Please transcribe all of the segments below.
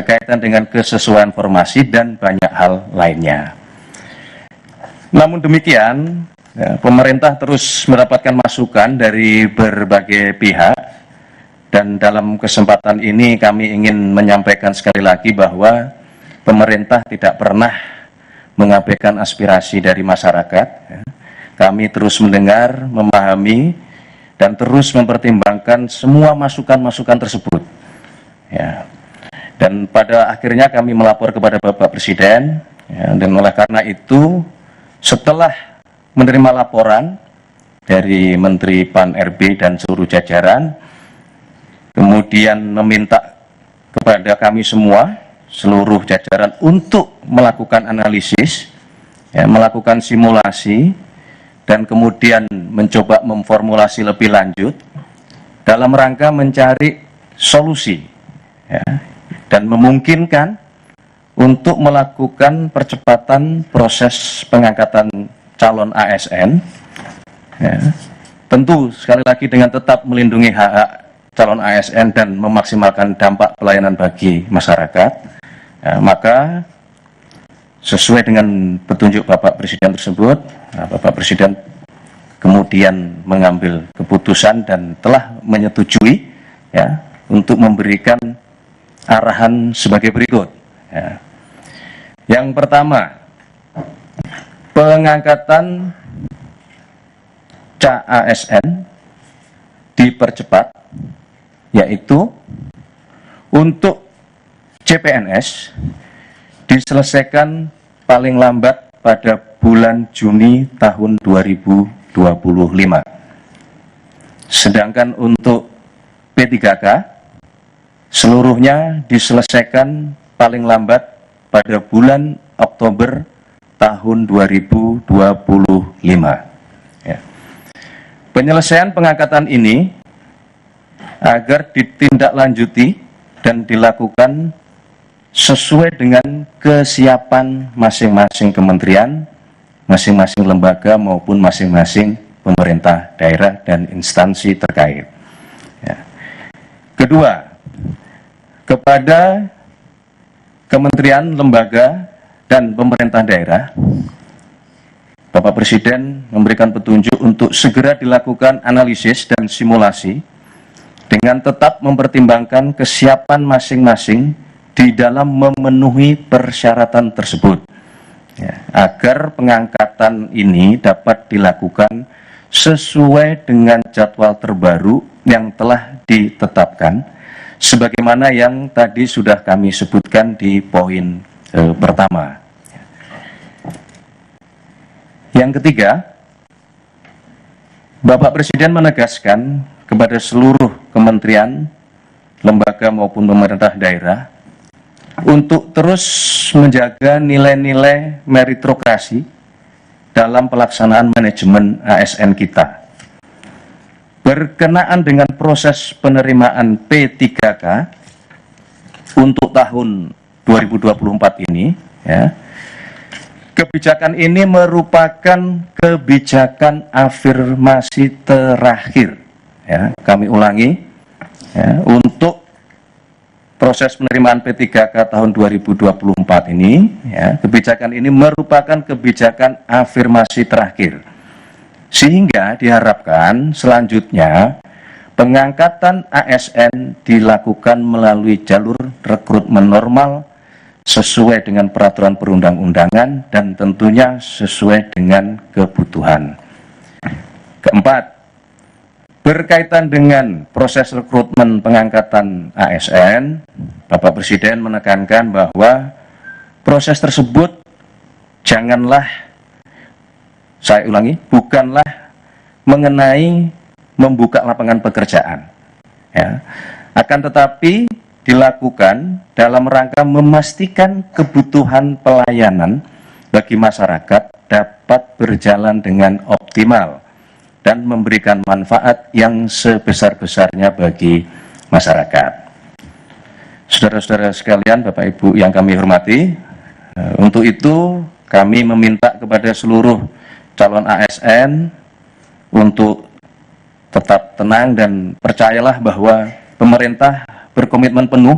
berkaitan dengan kesesuaian formasi dan banyak hal lainnya. Namun demikian, pemerintah terus mendapatkan masukan dari berbagai pihak, dan dalam kesempatan ini kami ingin menyampaikan sekali lagi bahwa pemerintah tidak pernah mengabaikan aspirasi dari masyarakat. Kami terus mendengar, memahami, dan terus mempertimbangkan semua masukan-masukan tersebut. Ya. Dan pada akhirnya kami melapor kepada Bapak Presiden, ya, dan oleh karena itu setelah menerima laporan dari Menteri Pan-RB dan seluruh jajaran, kemudian meminta kepada kami semua, seluruh jajaran untuk melakukan analisis, ya, melakukan simulasi, dan kemudian mencoba memformulasi lebih lanjut dalam rangka mencari solusi, ya, dan memungkinkan untuk melakukan percepatan proses pengangkatan calon ASN, ya, tentu sekali lagi dengan tetap melindungi hak-hak calon ASN dan memaksimalkan dampak pelayanan bagi masyarakat. Ya, maka sesuai dengan petunjuk Bapak Presiden tersebut, Bapak Presiden kemudian mengambil keputusan dan telah menyetujui, ya, untuk memberikan arahan sebagai berikut. Ya. Yang pertama, pengangkatan CASN dipercepat, yaitu untuk CPNS diselesaikan paling lambat pada bulan Juni tahun 2025. Sedangkan untuk P3K seluruhnya diselesaikan paling lambat pada bulan Oktober tahun 2025. Ya. Penyelesaian pengangkatan ini agar ditindaklanjuti dan dilakukan sesuai dengan kesiapan masing-masing kementerian, masing-masing lembaga maupun masing-masing pemerintah daerah dan instansi terkait. Ya. Kedua, kepada kementerian, lembaga, dan pemerintah daerah, Bapak Presiden memberikan petunjuk untuk segera dilakukan analisis dan simulasi dengan tetap mempertimbangkan kesiapan masing-masing di dalam memenuhi persyaratan tersebut, ya, agar pengangkatan ini dapat dilakukan sesuai dengan jadwal terbaru yang telah ditetapkan, sebagaimana yang tadi sudah kami sebutkan di poin pertama. Yang ketiga, Bapak Presiden menegaskan kepada seluruh kementerian, lembaga maupun pemerintah daerah untuk terus menjaga nilai-nilai meritokrasi dalam pelaksanaan manajemen ASN kita. Berkenaan dengan proses penerimaan P3K untuk tahun 2024 ini, ya, kebijakan ini merupakan kebijakan afirmasi terakhir. Ya, kami ulangi, ya, untuk proses penerimaan P3K tahun 2024 ini, ya, kebijakan ini merupakan kebijakan afirmasi terakhir, sehingga diharapkan selanjutnya pengangkatan ASN dilakukan melalui jalur rekrutmen normal sesuai dengan peraturan perundang-undangan dan tentunya sesuai dengan kebutuhan. Keempat, berkaitan dengan proses rekrutmen pengangkatan ASN, Bapak Presiden menekankan bahwa proses tersebut janganlah, saya ulangi, bukanlah mengenai membuka lapangan pekerjaan, ya, akan tetapi dilakukan dalam rangka memastikan kebutuhan pelayanan bagi masyarakat dapat berjalan dengan optimal dan memberikan manfaat yang sebesar-besarnya bagi masyarakat. Saudara-saudara sekalian, Bapak Ibu yang kami hormati, untuk itu kami meminta kepada seluruh calon ASN untuk tetap tenang dan percayalah bahwa pemerintah berkomitmen penuh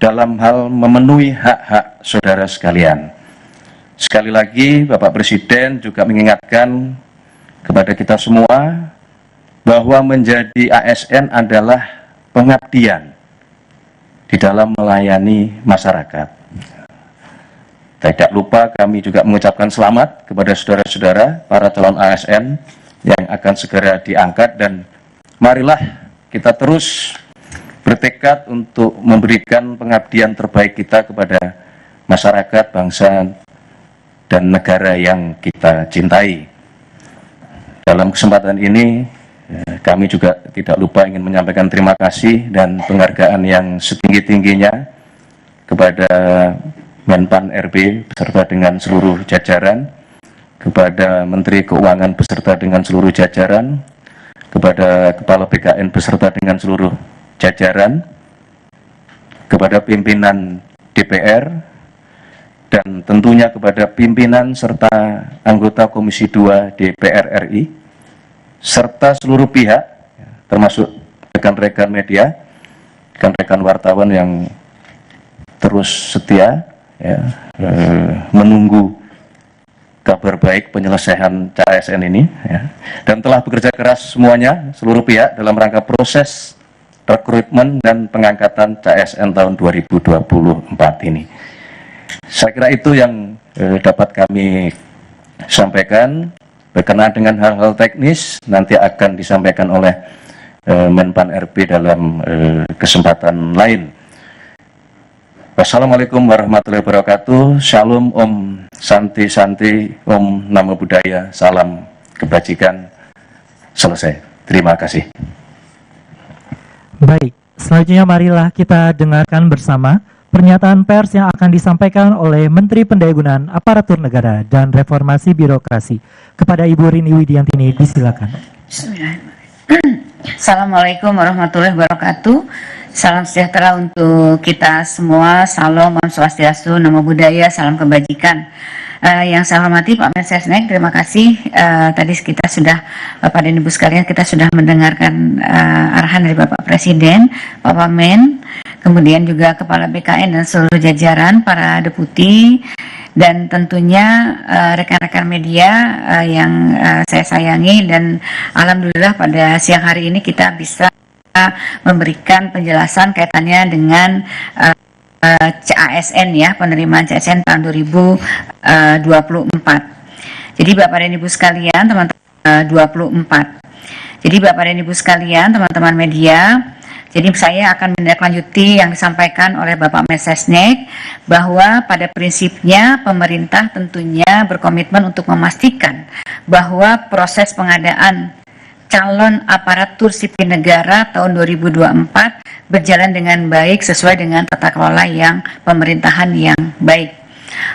dalam hal memenuhi hak-hak saudara sekalian. Sekali lagi, Bapak Presiden juga mengingatkan kepada kita semua bahwa menjadi ASN adalah pengabdian di dalam melayani masyarakat. Tidak lupa kami juga mengucapkan selamat kepada saudara-saudara para calon ASN yang akan segera diangkat, dan marilah kita terus bertekad untuk memberikan pengabdian terbaik kita kepada masyarakat, bangsa, dan negara yang kita cintai. Dalam kesempatan ini kami juga tidak lupa ingin menyampaikan terima kasih dan penghargaan yang setinggi-tingginya kepada Menpan RB beserta dengan seluruh jajaran, kepada Menteri Keuangan beserta dengan seluruh jajaran, kepada Kepala BKN beserta dengan seluruh jajaran, kepada pimpinan DPR, dan tentunya kepada pimpinan serta anggota Komisi 2 DPR RI, serta seluruh pihak, termasuk rekan-rekan media, rekan-rekan wartawan yang terus setia menunggu kabar baik penyelesaian CASN ini, dan telah bekerja keras semuanya, seluruh pihak dalam rangka proses rekrutmen dan pengangkatan CASN tahun 2024 ini. Saya kira itu yang dapat kami sampaikan. Berkenaan dengan hal-hal teknis nanti akan disampaikan oleh Menpan RB dalam kesempatan lain. Wassalamualaikum warahmatullahi wabarakatuh. Shalom, Om Santi Santi, Om Namo Buddhaya, salam kebajikan. Selesai. Terima kasih. Baik, selanjutnya marilah kita dengarkan bersama pernyataan pers yang akan disampaikan oleh Menteri Pendayagunaan Aparatur Negara dan Reformasi Birokrasi. Kepada Ibu Rini Widiantini, disilakan. Assalamualaikum warahmatullahi wabarakatuh. Salam sejahtera untuk kita semua. Salam, Om Swastiastu, Namo Buddhaya, salam kebajikan. Yang saya hormati Pak Mensesnek, terima kasih. Tadi kita sudah, Bapak dan Ibu sekalian, kita sudah mendengarkan arahan dari Bapak Presiden, Pak Wamen, kemudian juga Kepala BKN dan seluruh jajaran, para deputi, dan tentunya rekan-rekan media yang saya sayangi. Dan alhamdulillah pada siang hari ini kita bisa memberikan penjelasan kaitannya dengan CASN, ya, penerimaan CASN tahun 2024. Jadi Bapak dan Ibu sekalian, teman-teman 24. Jadi Bapak dan Ibu sekalian, teman-teman media, jadi saya akan menindaklanjuti yang disampaikan oleh Bapak Mensesnek, bahwa pada prinsipnya pemerintah tentunya berkomitmen untuk memastikan bahwa proses pengadaan calon aparatur sipil negara tahun 2024 berjalan dengan baik sesuai dengan tata kelola yang pemerintahan yang baik.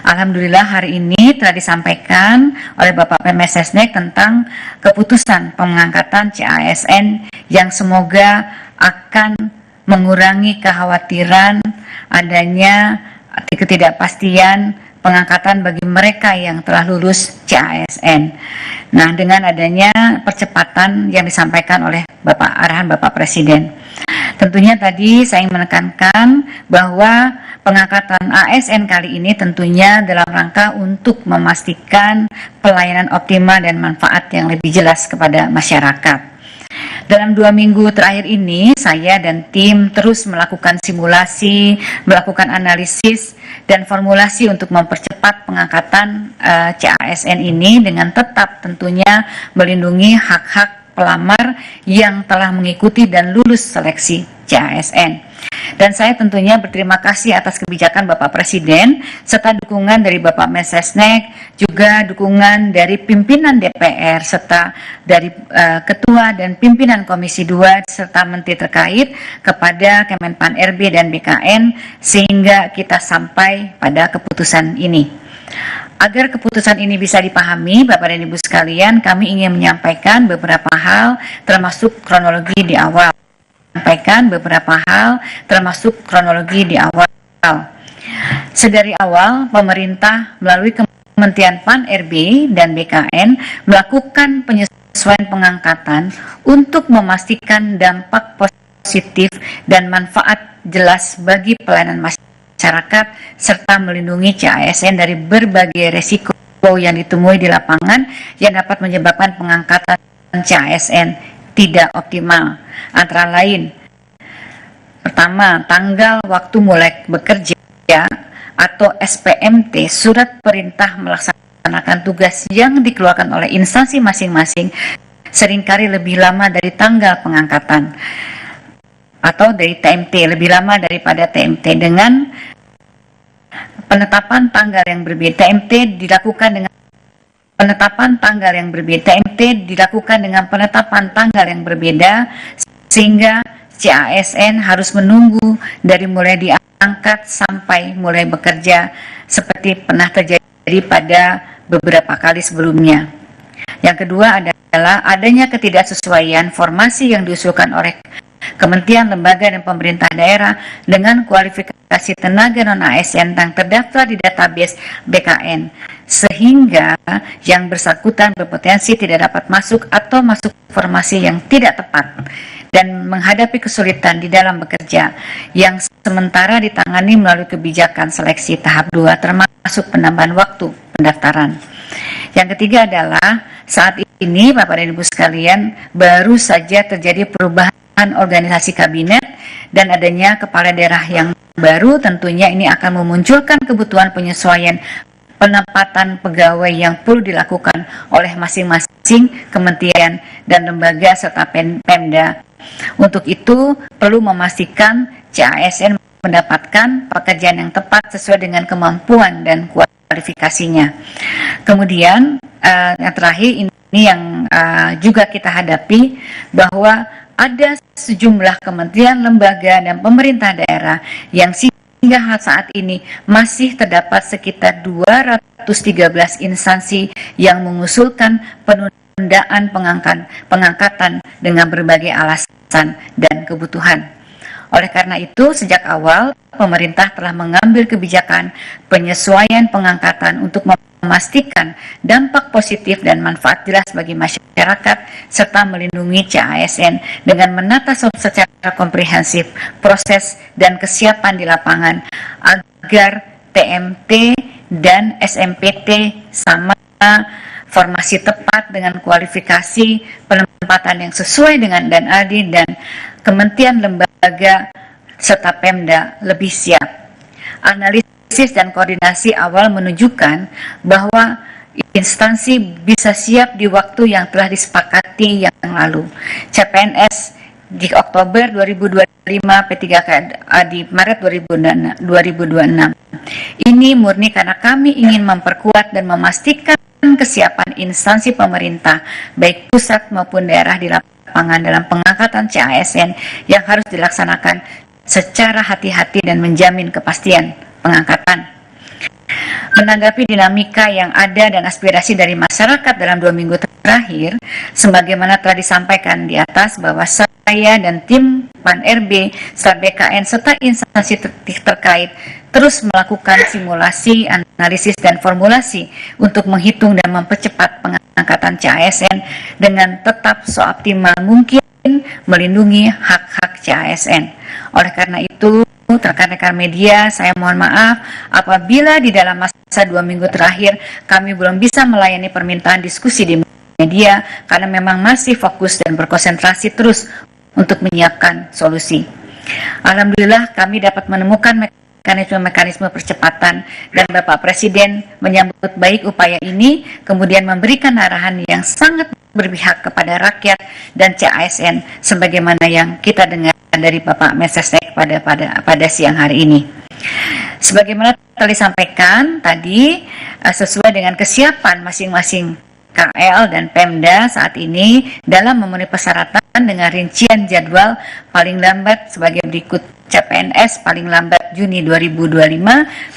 Alhamdulillah hari ini telah disampaikan oleh Bapak Mensesnek tentang keputusan pengangkatan CASN yang semoga akan mengurangi kekhawatiran adanya ketidakpastian pengangkatan bagi mereka yang telah lulus CASN. Nah, dengan adanya percepatan yang disampaikan oleh arahan Bapak Presiden. Tentunya tadi saya ingin menekankan bahwa pengangkatan ASN kali ini tentunya dalam rangka untuk memastikan pelayanan optimal dan manfaat yang lebih jelas kepada masyarakat. Dalam 2 minggu terakhir ini, saya dan tim terus melakukan simulasi, melakukan analisis, dan formulasi untuk mempercepat pengangkatan CASN ini dengan tetap tentunya melindungi hak-hak pelamar yang telah mengikuti dan lulus seleksi CASN. Dan saya tentunya berterima kasih atas kebijakan Bapak Presiden serta dukungan dari Bapak Mensesnek, juga dukungan dari pimpinan DPR serta dari Ketua dan pimpinan Komisi 2 serta Menteri terkait kepada Kemenpan RB dan BKN sehingga kita sampai pada keputusan ini. Agar keputusan ini bisa dipahami, Bapak dan Ibu sekalian, kami ingin menyampaikan beberapa hal termasuk kronologi di awal. Sedari awal, pemerintah melalui Kementerian Pan RB dan BKN melakukan penyesuaian pengangkatan untuk memastikan dampak positif dan manfaat jelas bagi pelayanan masyarakat masyarakat serta melindungi CASN dari berbagai resiko yang ditemui di lapangan yang dapat menyebabkan pengangkatan CASN tidak optimal. Antara lain, pertama, tanggal waktu mulai bekerja atau SPMT, surat perintah melaksanakan tugas yang dikeluarkan oleh instansi masing-masing seringkali lebih lama dari tanggal pengangkatan atau dari TMT, lebih lama daripada TMT. Dengan penetapan tanggal yang berbeda, TMT dilakukan dengan penetapan tanggal yang berbeda, TMT dilakukan dengan penetapan tanggal yang berbeda, sehingga CASN harus menunggu dari mulai diangkat sampai mulai bekerja seperti pernah terjadi pada beberapa kali sebelumnya. Yang kedua adalah adanya ketidaksesuaian formasi yang diusulkan oleh Kementerian, lembaga, dan pemerintah daerah dengan kualifikasi tenaga non-ASN yang terdaftar di database BKN, sehingga yang bersangkutan berpotensi tidak dapat masuk atau masuk formasi yang tidak tepat dan menghadapi kesulitan di dalam bekerja yang sementara ditangani melalui kebijakan seleksi tahap 2 termasuk penambahan waktu pendaftaran. Yang ketiga adalah saat ini Bapak dan Ibu sekalian baru saja terjadi perubahan organisasi kabinet dan adanya kepala daerah yang baru, tentunya ini akan memunculkan kebutuhan penyesuaian penempatan pegawai yang perlu dilakukan oleh masing-masing kementerian dan lembaga serta Pemda. Untuk itu perlu memastikan CASN mendapatkan pekerjaan yang tepat sesuai dengan kemampuan dan kualifikasinya. Kemudian yang terakhir ini yang juga kita hadapi, bahwa ada sejumlah kementerian, lembaga, dan pemerintah daerah yang hingga saat ini masih terdapat sekitar 213 instansi yang mengusulkan penundaan pengangkatan dengan berbagai alasan dan kebutuhan. Oleh karena itu, sejak awal pemerintah telah mengambil kebijakan penyesuaian pengangkatan untuk memastikan dampak positif dan manfaat jelas bagi masyarakat serta melindungi CASN dengan menata secara komprehensif proses dan kesiapan di lapangan agar TMT dan SMPT sama formasi tepat dengan kualifikasi penempatan yang sesuai dengan dan adil, dan kementerian, lembaga serta Pemda lebih siap. Analisis dan koordinasi awal menunjukkan bahwa instansi bisa siap di waktu yang telah disepakati yang lalu. CPNS di Oktober 2025, P3K di Maret 2026. Ini murni karena kami ingin memperkuat dan memastikan kesiapan instansi pemerintah baik pusat maupun daerah di lapangan dalam pengangkatan CASN yang harus dilaksanakan secara hati-hati dan menjamin kepastian pengangkatan. Menanggapi dinamika yang ada dan aspirasi dari masyarakat dalam 2 minggu terakhir, sebagaimana telah disampaikan di atas bahwa saya dan tim PAN-RB, BKN, serta instansi terkait terus melakukan simulasi, analisis, dan formulasi untuk menghitung dan mempercepat pengangkatan CASN dengan tetap seoptimal mungkin melindungi hak-hak CASN. Oleh karena itu, rekan-rekan media, saya mohon maaf apabila di dalam masa 2 minggu terakhir kami belum bisa melayani permintaan diskusi di media karena memang masih fokus dan berkonsentrasi terus untuk menyiapkan solusi. Alhamdulillah kami dapat menemukan mekanisme percepatan dan Bapak Presiden menyambut baik upaya ini, kemudian memberikan arahan yang sangat berpihak kepada rakyat dan CASN sebagaimana yang kita dengar dari Bapak Mensesnek pada siang hari ini. Sebagaimana telah disampaikan tadi, sesuai dengan kesiapan masing-masing KL dan Pemda saat ini dalam memenuhi persyaratan dengan rincian jadwal paling lambat sebagai berikut: CPNS paling lambat Juni 2025,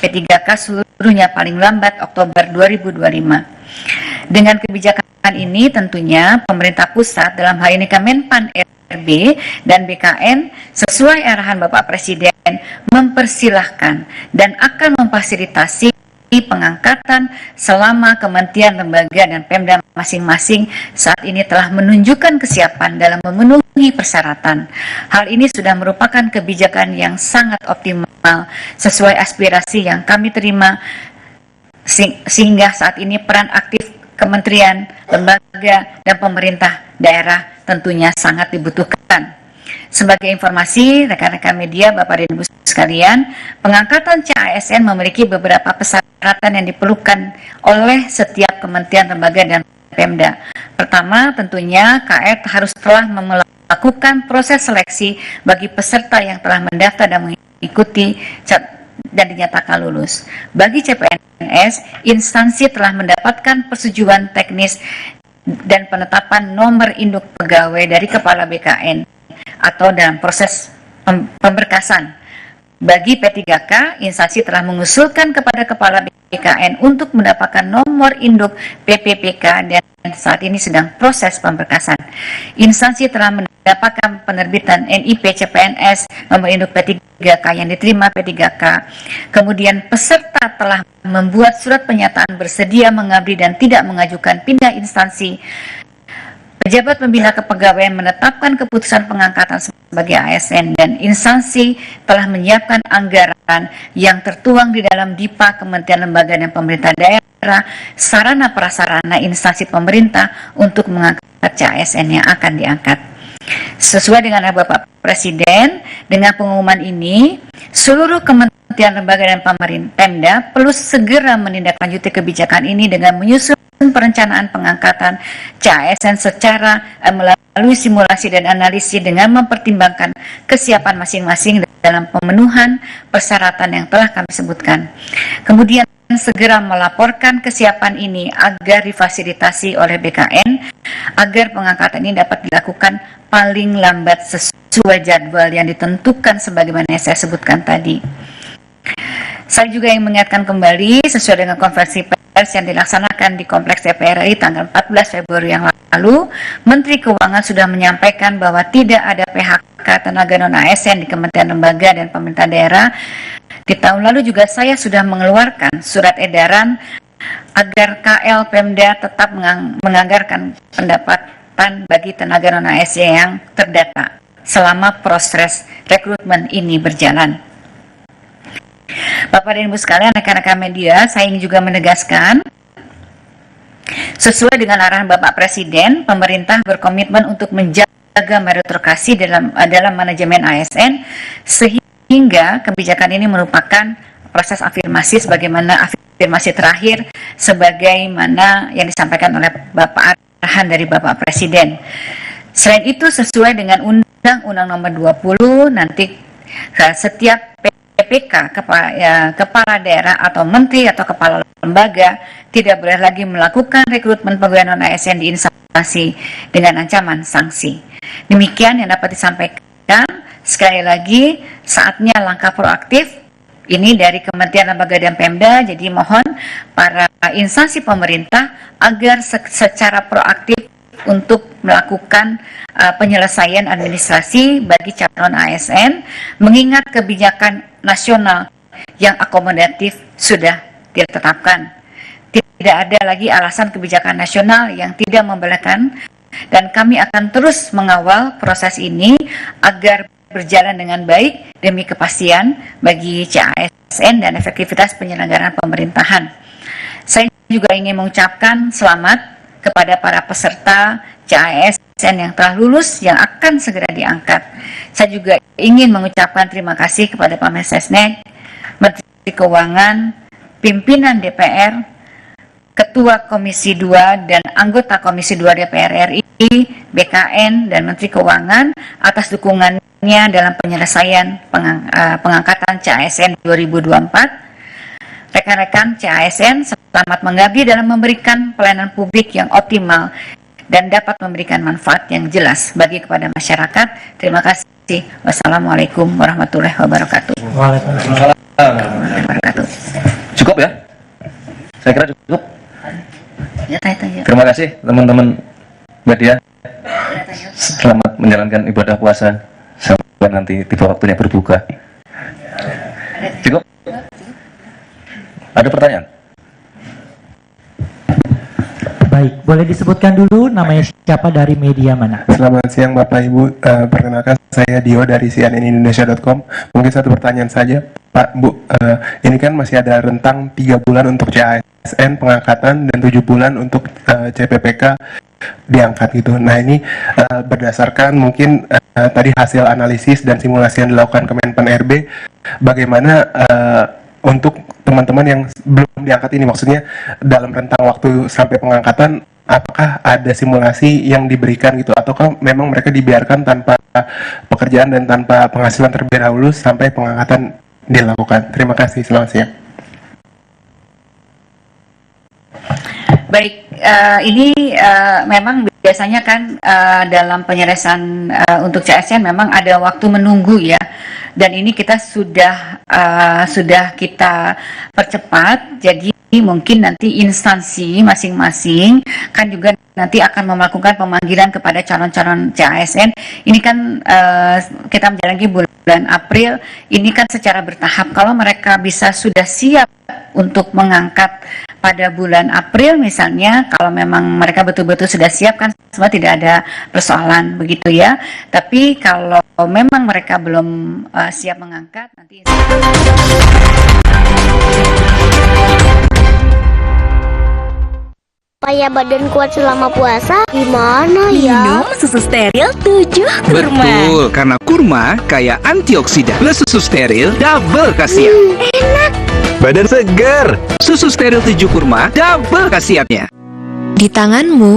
P3K seluruhnya paling lambat Oktober 2025. Dengan kebijakan ini tentunya pemerintah pusat dalam hal ini Kemenpan RB dan BKN sesuai arahan Bapak Presiden mempersilahkan dan akan memfasilitasi pengangkatan selama kementerian, lembaga, dan Pemda masing-masing saat ini telah menunjukkan kesiapan dalam memenuhi persyaratan. Hal ini sudah merupakan kebijakan yang sangat optimal sesuai aspirasi yang kami terima, sehingga saat ini peran aktif kementerian, lembaga, dan pemerintah daerah tentunya sangat dibutuhkan. Sebagai informasi, rekan-rekan media, Bapak dan Ibu sekalian, pengangkatan CASN memiliki beberapa persyaratan yang diperlukan oleh setiap kementerian, lembaga, dan Pemda. Pertama, tentunya KR harus telah melakukan proses seleksi bagi peserta yang telah mendaftar dan mengikuti dan dinyatakan lulus. Bagi CPNS, instansi telah mendapatkan persetujuan teknis dan penetapan nomor induk pegawai dari Kepala BKN atau dalam proses pemberkasan. Bagi P3K, instansi telah mengusulkan kepada Kepala BKN untuk mendapatkan nomor induk PPPK dan saat ini sedang proses pemberkasan. Instansi telah mendapatkan penerbitan NIP CPNS nomor induk P3K yang diterima P3K. Kemudian peserta telah membuat surat pernyataan bersedia mengabdi dan tidak mengajukan pindah instansi. Pejabat pembina kepegawaian menetapkan keputusan pengangkatan sebagai ASN dan instansi telah menyiapkan anggaran yang tertuang di dalam DIPA Kementerian, Lembaga, dan Pemerintah Daerah, sarana prasarana instansi pemerintah untuk mengangkat CASN yang akan diangkat. Sesuai dengan Bapak Presiden, dengan pengumuman ini, seluruh kementerian, lembaga, dan Pemda perlu segera menindaklanjuti kebijakan ini dengan menyusun perencanaan pengangkatan CASN secara melalui simulasi dan analisis dengan mempertimbangkan kesiapan masing-masing dalam pemenuhan persyaratan yang telah kami sebutkan. Kemudian segera melaporkan kesiapan ini agar difasilitasi oleh BKN agar pengangkatan ini dapat dilakukan paling lambat sesuai jadwal yang ditentukan sebagaimana yang saya sebutkan tadi. Saya juga ingin mengingatkan kembali sesuai dengan konferensi pers yang dilaksanakan di Kompleks DPR RI tanggal 14 Februari yang lalu, Menteri Keuangan sudah menyampaikan bahwa tidak ada PHK tenaga non-ASN di Kementerian, Lembaga, dan Pemerintah Daerah. Di tahun lalu juga saya sudah mengeluarkan surat edaran agar KL Pemda tetap menganggarkan pendapatan bagi tenaga non-ASN yang terdata selama proses rekrutmen ini berjalan. Bapak dan Ibu sekalian, rekan-rekan media, saya ingin juga menegaskan, sesuai dengan arahan Bapak Presiden, pemerintah berkomitmen untuk menjaga meritokrasi dalam manajemen ASN, sehingga kebijakan ini merupakan proses afirmasi sebagaimana afirmasi terakhir sebagaimana yang disampaikan oleh Bapak arahan dari Bapak Presiden. Selain itu, sesuai dengan Undang-Undang Nomor 20, nanti setiap PPK, kepala daerah atau menteri atau kepala lembaga tidak boleh lagi melakukan rekrutmen pegawai non-ASN di instansi dengan ancaman sanksi. Demikian yang dapat disampaikan. Sekali lagi, saatnya langkah proaktif ini dari Kementerian, Lembaga, dan Pemda. Jadi mohon para instansi pemerintah agar secara proaktif untuk melakukan penyelesaian administrasi bagi calon ASN, mengingat kebijakan nasional yang akomodatif sudah ditetapkan. Tidak ada lagi alasan kebijakan nasional yang tidak membolehkan, dan kami akan terus mengawal proses ini agar berjalan dengan baik demi kepastian bagi CASN dan efektivitas penyelenggaraan pemerintahan. Saya juga ingin mengucapkan selamat kepada para peserta CASN yang telah lulus yang akan segera diangkat. Saya juga ingin mengucapkan terima kasih kepada Pak Mensesnek, Menteri Keuangan, pimpinan DPR, Ketua Komisi 2 dan anggota Komisi 2 DPR RI, BKN, dan Menteri Keuangan atas dukungannya dalam penyelesaian pengangkatan CASN 2024. Rekan-rekan CASN, selamat mengabdi dalam memberikan pelayanan publik yang optimal dan dapat memberikan manfaat yang jelas bagi kepada masyarakat. Terima kasih. Wassalamualaikum warahmatullahi wabarakatuh. Waalaikumsalam. Cukup ya? Saya kira cukup. Ya, tanya. Terima kasih teman-teman media. Selamat menjalankan ibadah puasa sampai nanti tiba waktunya berbuka. Cukup? Ada pertanyaan? Boleh disebutkan dulu namanya siapa, dari media mana? Selamat siang Bapak Ibu, perkenalkan saya Dio dari cnnindonesia.com. Mungkin satu pertanyaan saja Pak Bu, ini kan masih ada rentang 3 bulan untuk CASN pengangkatan dan 7 bulan untuk CPPK diangkat gitu. Nah ini berdasarkan mungkin tadi hasil analisis dan simulasi yang dilakukan Kemenpan RB, bagaimana untuk teman-teman yang belum diangkat ini, maksudnya dalam rentang waktu sampai pengangkatan, apakah ada simulasi yang diberikan gitu, ataukah memang mereka dibiarkan tanpa pekerjaan dan tanpa penghasilan terlebih dahulu sampai pengangkatan dilakukan? Terima kasih, selamat siang. Baik, ini memang biasanya kan dalam penyeresan untuk CSN memang ada waktu menunggu ya, dan ini kita sudah kita percepat. Jadi mungkin nanti instansi masing-masing kan juga nanti akan melakukan pemanggilan kepada calon-calon CASN. Ini kan kita menjalani bulan April, ini kan secara bertahap. Kalau mereka bisa sudah siap untuk mengangkat pada bulan April misalnya, kalau memang mereka betul-betul sudah siap kan semua tidak ada persoalan begitu ya. Tapi kalau memang mereka belum siap mengangkat, nanti supaya badan kuat selama puasa gimana ya? Minum susu steril 7 kurma. Betul, karena kurma kaya antioksidan. Plus susu steril double khasiat. Enak. Badan segar. Susu steril 7 kurma double khasiatnya. Di tanganmu